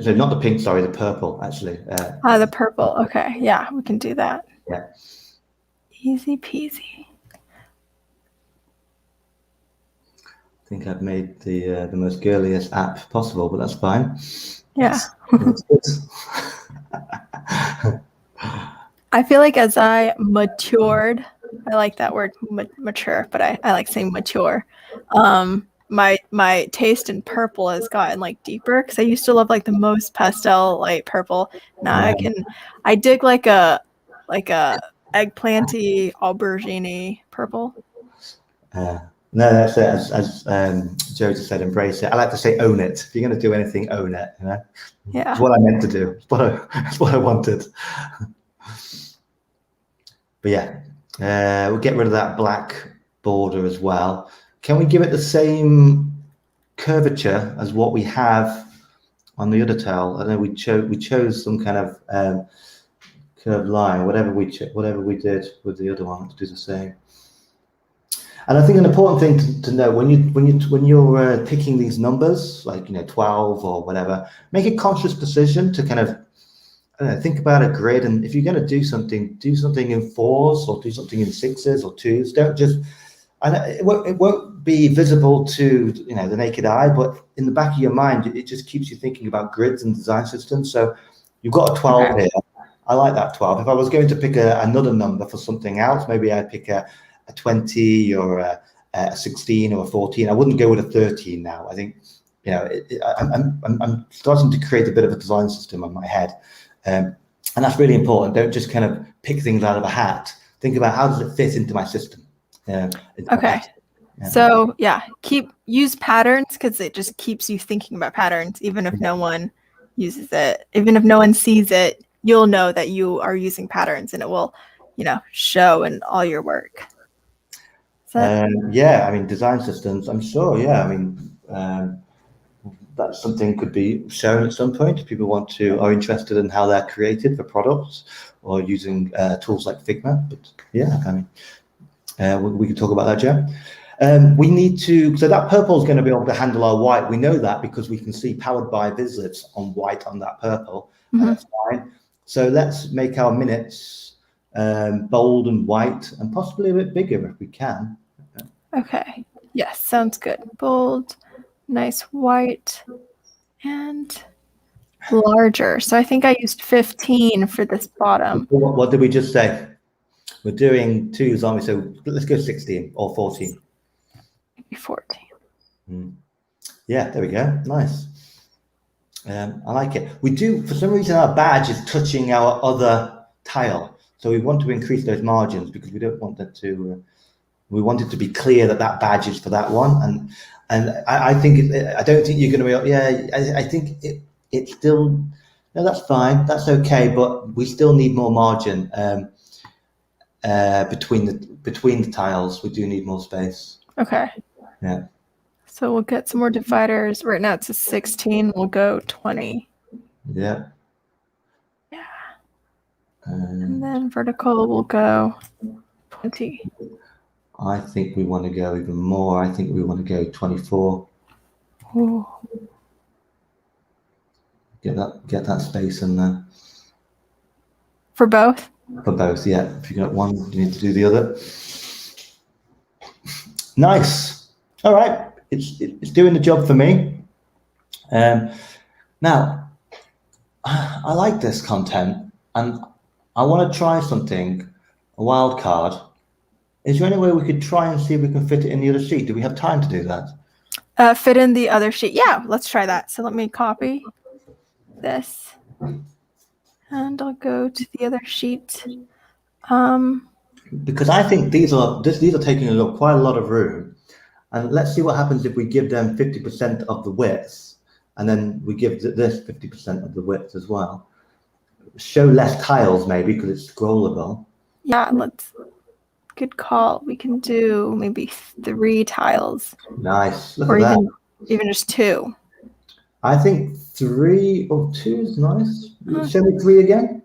So not the pink, sorry, the purple, actually. The purple. Okay, yeah, we can do that. Yeah. Easy peasy. I think I've made the most girliest app possible, but that's fine. Yeah. I feel like as I matured, I like that word mature, but I like saying mature. My taste in purple has gotten like deeper because I used to love like the most pastel light purple. Now I dig like a eggplanty aubergine purple. No, that's it. As Joe just said, embrace it. I like to say own it. If you're going to do anything, own it. Yeah. It's what I meant to do. It's what I wanted. But yeah, we'll get rid of that black border as well. Can we give it the same curvature as what we have on the other towel? I know we chose some kind of curved line. Whatever we did with the other one, let's do the same. And I think an important thing to know when you're picking these numbers, like 12 or whatever, make a conscious decision to kind of think about a grid. And if you're going to do something in 4s or do something in 6s or 2s. Don't just, and it won't be visible to the naked eye, but in the back of your mind, it just keeps you thinking about grids and design systems. So you've got a 12 here. I like that 12. If I was going to pick another number for something else, maybe I'd pick a 20 or a 16 or a 14. I wouldn't go with a 13 now. I think, I'm starting to create a bit of a design system in my head. And that's really important. Don't just kind of pick things out of a hat. Think about how does it fit into my system. Okay. So use patterns because it just keeps you thinking about patterns. Even if no one uses it, even if no one sees it, you'll know that you are using patterns and it will, show in all your work. Yeah, I mean, design systems, I'm sure. Yeah, I mean, that's something could be shown at some point if people are interested in how they're created for products or using tools like Figma. But yeah, I mean, we can talk about that, Joe. We need to, so that purple is going to be able to handle our white. We know that because we can see powered by Vizlibs on white on that purple. That's fine. So let's make our minutes bold and white and possibly a bit bigger if we can. Okay. Yes, sounds good. Bold, nice white, and larger. So I think I used 15 for this bottom. What did we just say? We're doing 2s, aren't we? So let's go 16 or 14. Maybe 14. Yeah, there we go. Nice. I like it. We do, for some reason, our badge is touching our other tile. So we want to increase those margins because we don't want that to... we want it to be clear that badge is for that one, and I think I don't think you're going to be. Yeah, I think it's still. No, that's fine. That's okay, but we still need more margin. between the tiles. We do need more space. Okay. Yeah. So we'll get some more dividers. Right now it's a 16. We'll go 20. Yeah. Yeah. And then vertical will go 20. I think we want to go even more. I think we want to go 24. Ooh. Get that space in there. For both? For both, yeah. If you got one, you need to do the other. Nice. All right. It's doing the job for me. Now, I like this content, and I want to try something, a wild card. Is there any way we could try and see if we can fit it in the other sheet? Do we have time to do that? Fit in the other sheet. Yeah, let's try that. So let me copy this, and I'll go to the other sheet. Because I think these are taking up quite a lot of room, and let's see what happens if we give them 50% of the width, and then we give this 50% of the width as well. Show less tiles maybe because it's scrollable. Yeah, good call. We can do maybe 3 tiles. Nice. Look or at that. Even just 2. I think 3 or 2 is nice. Show me 3 again.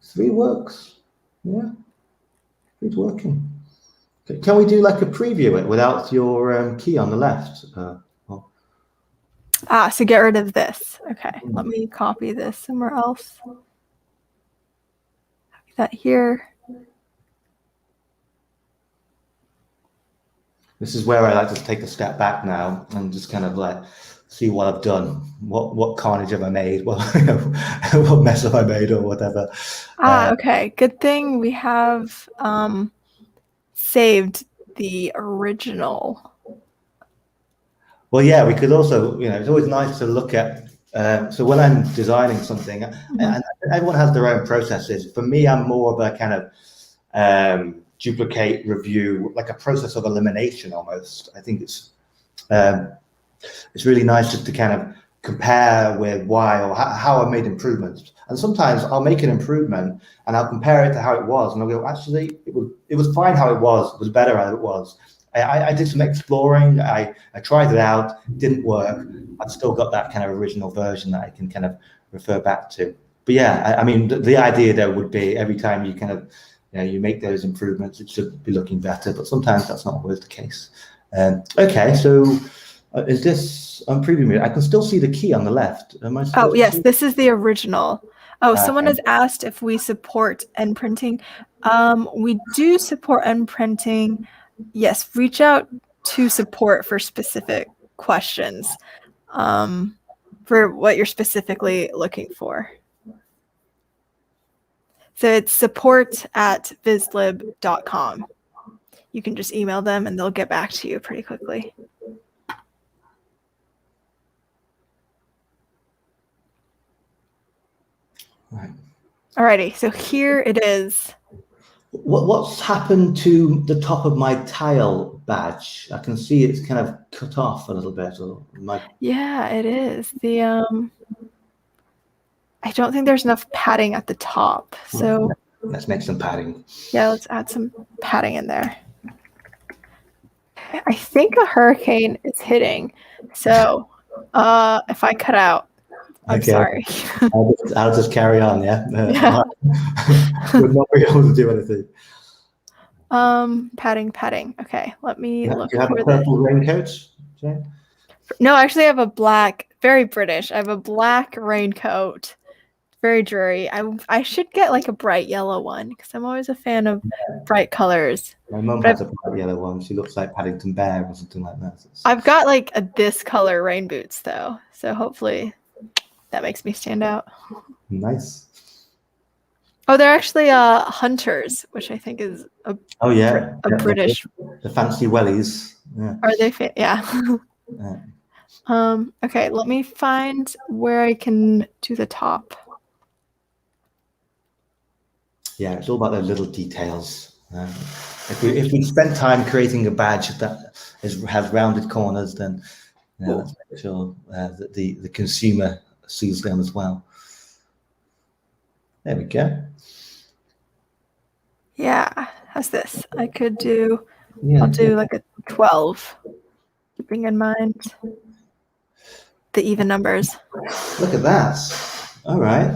3 works. Yeah, it's working. Can we do like a preview it without your key on the left? So get rid of this. Okay, let me copy this somewhere else. Copy that here. This is where I like to take a step back now and just kind of like see what I've done. What carnage have I made? What mess have I made or whatever? Okay. Good thing we have saved the original. Well, yeah, we could also, it's always nice to look at. So when I'm designing something, and everyone has their own processes. For me, I'm more of a kind of duplicate review, like a process of elimination almost. I think it's really nice just to kind of compare with why or how I made improvements. And sometimes I'll make an improvement and I'll compare it to how it was, and I'll go, actually, it was fine how it was better how it was. I did some exploring. I tried it out, didn't work. I've still got that kind of original version that I can kind of refer back to. But yeah, I mean, the idea there would be every time you kind of, you make those improvements, it should be looking better. But sometimes that's not always the case. Okay, so is this on preview mode? I can still see the key on the left. Am I supposed yes, to? this is the original. Someone has asked if we support end printing. We do support end printing. Yes, reach out to support for specific questions, for what you're specifically looking for. So it's support@vizlib.com. You can just email them and they'll get back to you pretty quickly. Right. Alrighty, so here it is. What's happened to the top of my tile badge? I can see it's kind of cut off a little bit. Yeah, it is. I don't think there's enough padding at the top. So let's make some padding. Yeah, let's add some padding in there. I think a hurricane is hitting. So if I cut out, I'm sorry. I'll just carry on, yeah? Would not be able to do anything. Padding. Okay, let me look. Do you have a purple raincoat, Jane? No, actually I have a black, very British. I have a black raincoat. Very dreary. I should get like a bright yellow one because I'm always a fan of bright colors. My mum has a bright yellow one. She looks like Paddington Bear or something like that. I've got like this color rain boots though, so hopefully that makes me stand out. Nice. Oh, they're actually hunters, which I think is a British. The fancy wellies. Yeah. Are they? Yeah. Okay, let me find where I can do the top. Yeah, it's all about those little details. If we spent time creating a badge that has rounded corners, then let's make sure that the consumer sees them as well. There we go. Yeah, how's this? I could do, Yeah. I'll do like a 12, keeping in mind the even numbers. Look at that. All right.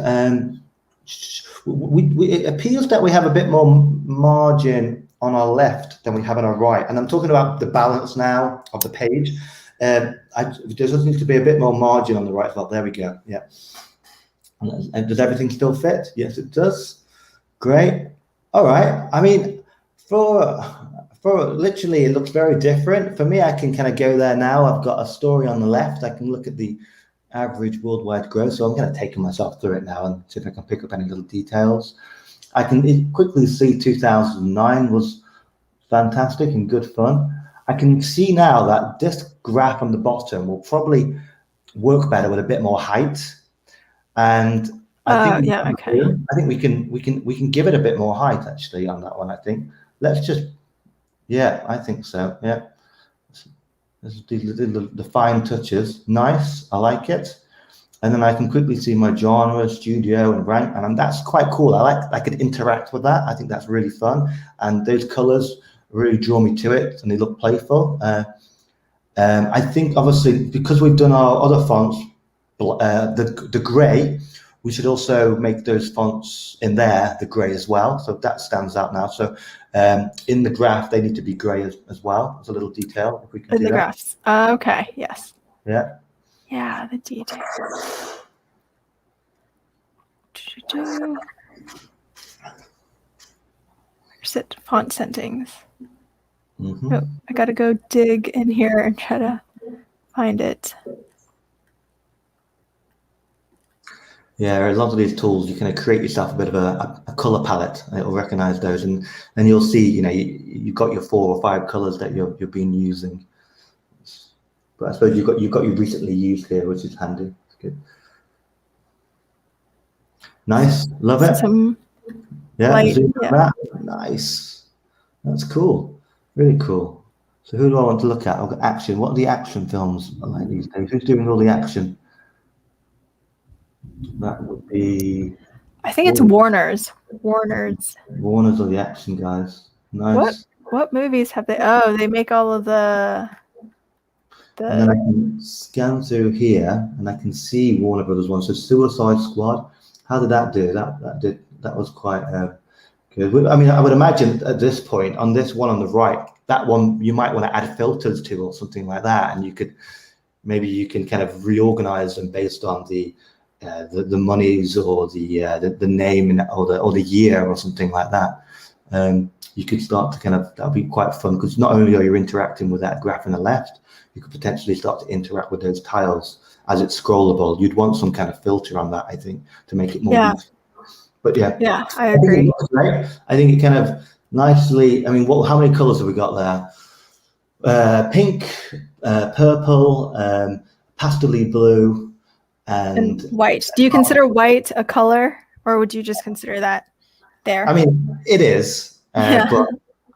It appears that we have a bit more margin on our left than we have on our right. And I'm talking about the balance now of the page. There just needs to be a bit more margin on the right as well. There we go. Yeah. And does everything still fit? Yes, it does. Great. All right. I mean, for literally, it looks very different. For me, I can kind of go there now. I've got a story on the left. I can look at the average worldwide growth. So I'm going to take myself through it now and see if I can pick up any little details. I can quickly see 2009 was fantastic and good fun. I can see now that this graph on the bottom will probably work better with a bit more height. And I think we can give it a bit more height actually on that one. I think let's just, yeah, I think so. Yeah, this is the fine touches. Nice, I like it. And then I can quickly see my genre, studio, and rank, and that's quite cool. I could interact with that. I think that's really fun, and those colors really draw me to it, and they look playful. I think obviously because we've done our other fonts, the gray, we should also make those fonts in there the gray as well. So that stands out now. So in the graph, they need to be gray as well. It's a little detail if we can do the that. graphs. Okay. Yes. Yeah. Yeah, the details. Where's it? Font settings. Mm-hmm. Oh, I gotta go dig in here and try to find it. Yeah, a lot of these tools, you kind of create yourself a bit of a color palette, and it'll recognize those, and then you'll see, you've got your 4 or 5 colors that you've been using. But I suppose you've got your recently used here, which is handy. It's good. Nice, love it. Yeah, light, that. Nice. That's cool. Really cool. So who do I want to look at? I've got action. What are the action films like these days? Who's doing all the action? That would be, I think it's Warner's. Warner's are the action guys. Nice. What movies have they? Oh, they make all of the. And then I can scan through here, and I can see Warner Brothers one. So Suicide Squad. How did that do? That was quite good. I mean, I would imagine at this point on this one on the right, that one you might want to add filters to or something like that, and you can kind of reorganize them based on the monies or the name or the year or something like that. You could start to that'd be quite fun, because not only are you interacting with that graph on the left, you could potentially start to interact with those tiles as it's scrollable. You'd want some kind of filter on that, I think, to make it more useful. But yeah, I agree. think it looks great. I think it kind of nicely. I mean, how many colors have we got there? Pink, purple, pastel blue, and white. Do you consider white a color, or would you just consider that there? I mean, it is, but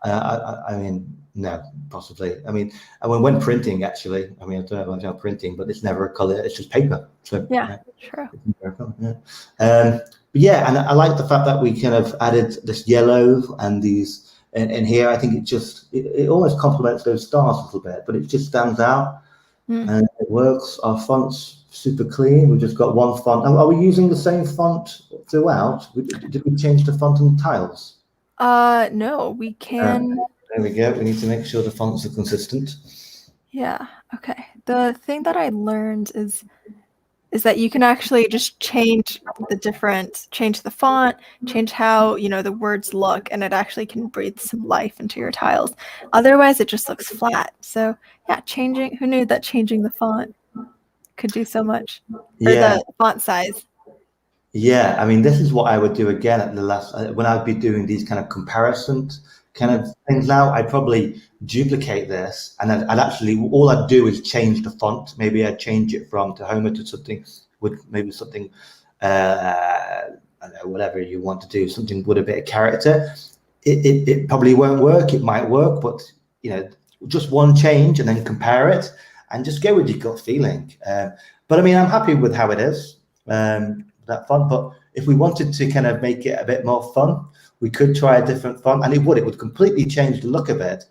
I mean, no, possibly. I mean, when printing, actually, I mean, I don't know about printing, but it's never a color. It's just paper. So true. But yeah, and I like the fact that we kind of added this yellow and these, and here I think it almost complements those stars a little bit, but it just stands out and it works. Our font's super clean. We've just got one font. Are we using the same font throughout? Did we change the font on the tiles? No, we can. There we go. We need to make sure the fonts are consistent. Yeah. Okay. The thing that I learned is that you can actually just change the font, change how, the words look, and it actually can breathe some life into your tiles. Otherwise, it just looks flat. So yeah, who knew that changing the font could do so much? Or the font size. Yeah, I mean, this is what I would do again at the last, when I'd be doing these kind of comparisons kind of things now. I'd probably duplicate this, and I'd actually, all I'd do is change the font. Maybe I'd change it from Tahoma to something with maybe something, I don't know, whatever you want to do, something with a bit of character. It probably won't work. It might work, but just one change and then compare it and just go with your gut feeling. But I mean, I'm happy with how it is. That font, but if we wanted to kind of make it a bit more fun, we could try a different font, and it would completely change the look of it.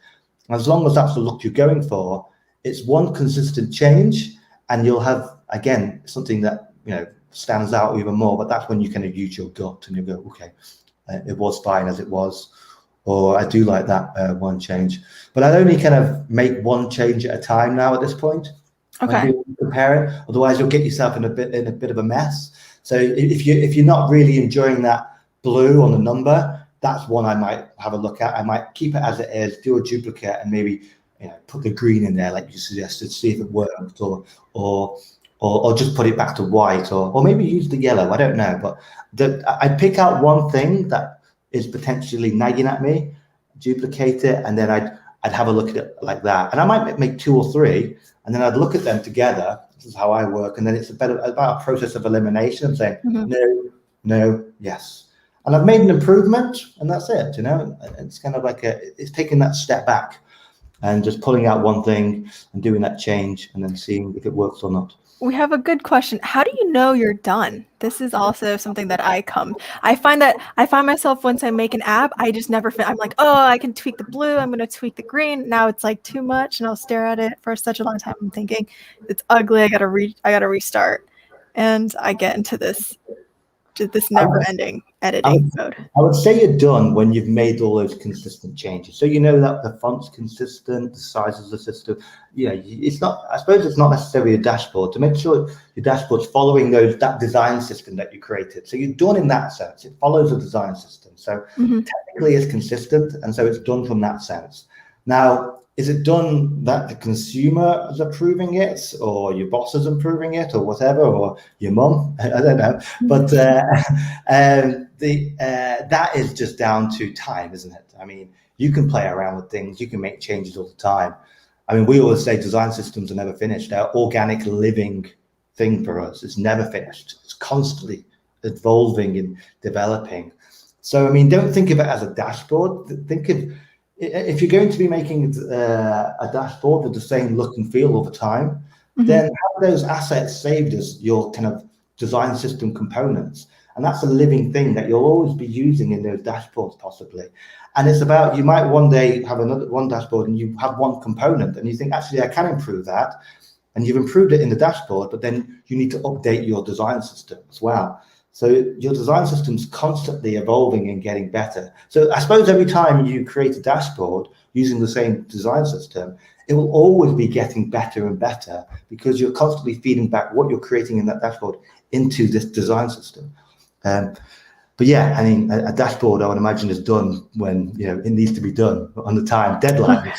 As long as that's the look you're going for, it's one consistent change, and you'll have, again, something that, you know, stands out even more. But that's when you kind of use your gut and you go, okay, it was fine as it was, or I do like that one change. But I'd only kind of make one change at a time now at this point. Okay. When you compare it, otherwise you'll get yourself in a bit of a mess. So if you're not really enjoying that blue on the number, that's one I might have a look at. I might keep it as it is, do a duplicate, and maybe, you know, put the green in there like you suggested, see if it worked, or just put it back to white, or maybe use the yellow. I don't know, but I'd pick out one thing that is potentially nagging at me, duplicate it, and then I'd have a look at it like that. And I might make 2 or 3, and then I'd look at them together. This is how I work, and then it's about a process of elimination. I'm saying no, yes. And I've made an improvement, and that's it. You know, it's kind of like it's taking that step back and just pulling out one thing and doing that change, and then seeing if it works or not. We have a good question. How do you know you're done? This is also something that I find myself, once I make an app, I just never I'm like, oh, I can tweak the blue, I'm going to tweak the green. Now it's like too much, and I'll stare at it for such a long time. I'm thinking it's ugly. I got to restart, and I get into this never-ending editing mode. I would say you're done when you've made all those consistent changes. So you know that the font's consistent, the sizes are system. You know, it's not. I suppose it's not necessarily a dashboard. To make sure your dashboard's following that design system that you created. So you're done in that sense. It follows a design system. So technically, it's consistent, and so it's done from that sense. Now, is it done that the consumer is approving it, or your boss is approving it, or whatever, or your mum? I don't know. But that is just down to time, isn't it? I mean, you can play around with things. You can make changes all the time. I mean, we always say design systems are never finished. They're organic, living thing for us. It's never finished. It's constantly evolving and developing. So, I mean, don't think of it as a dashboard. Think of, if you're going to be making a dashboard with the same look and feel all the time, then have those assets saved as your kind of design system components. And that's a living thing that you'll always be using in those dashboards, possibly. And it's about, you might one day have one dashboard and you have one component and you think, actually, I can improve that. And you've improved it in the dashboard, but then you need to update your design system as well. So your design system's constantly evolving and getting better. So I suppose every time you create a dashboard using the same design system, it will always be getting better and better because you're constantly feeding back what you're creating in that dashboard into this design system. But yeah, I mean, a dashboard, I would imagine, is done when, you know, it needs to be done on the time deadline.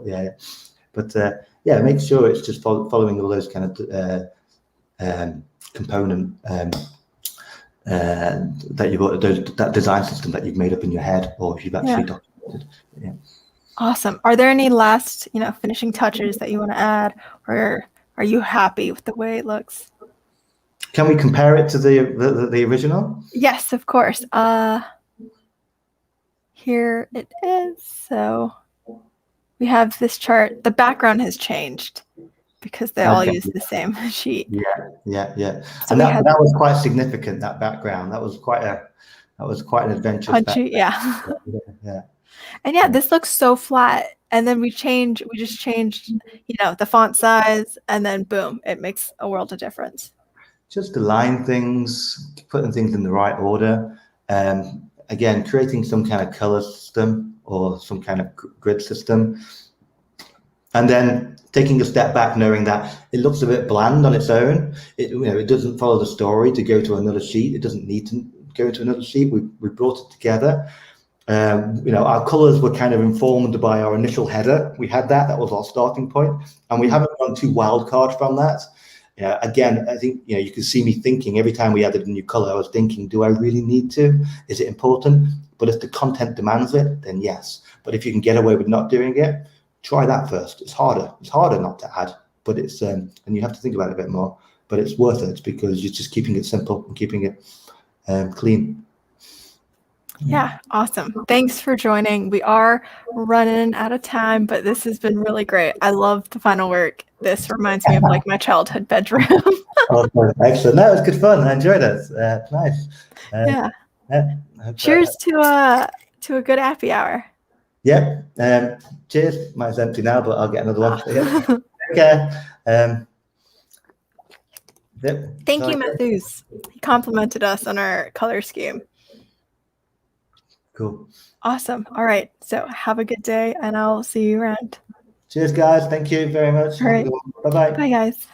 Yeah. But yeah, make sure it's just following all those kind of component that design system that you've made up in your head, or if you've actually documented. Yeah. Awesome. Are there any last, finishing touches that you want to add, or are you happy with the way it looks? Can we compare it to the original? Yes, of course. Here it is. So we have this chart. The background has changed because they all use the same sheet. Yeah. So and that was quite significant, that background. That was quite an adventure. Punchy, yeah. And yeah, this looks so flat. And then we just changed, the font size, and then boom, it makes a world of difference. Just align things, putting things in the right order. Again, creating some kind of color system or some kind of grid system. And then taking a step back, knowing that it looks a bit bland on its own. It doesn't follow the story to go to another sheet. It doesn't need to go to another sheet. We brought it together. Our colors were kind of informed by our initial header. We had that was our starting point, and we haven't gone too wild card from that. Again, I think, you can see me thinking every time we added a new color, I was thinking, do I really need to? Is it important? But if the content demands it, then yes. But if you can get away with not doing it, try that first. It's harder not to add, but it's, and you have to think about it a bit more, but it's worth it because you're just keeping it simple and keeping it clean. Yeah, awesome. Thanks for joining. We are running out of time, but this has been really great. I love the final work. This reminds me of like my childhood bedroom. Awesome. Excellent. No, it was good fun. I enjoyed it. Nice. Yeah. Yeah. I hope, Cheers to a good happy hour. yeah. Cheers. Mine's empty now, but I'll get another one. So, yeah. Take care. Yep. Thank you, Mathus. He complimented us on our color scheme. Cool. Awesome. All right. So have a good day, and I'll see you around. Cheers, guys. Thank you very much. All right. Bye-bye. Bye, guys.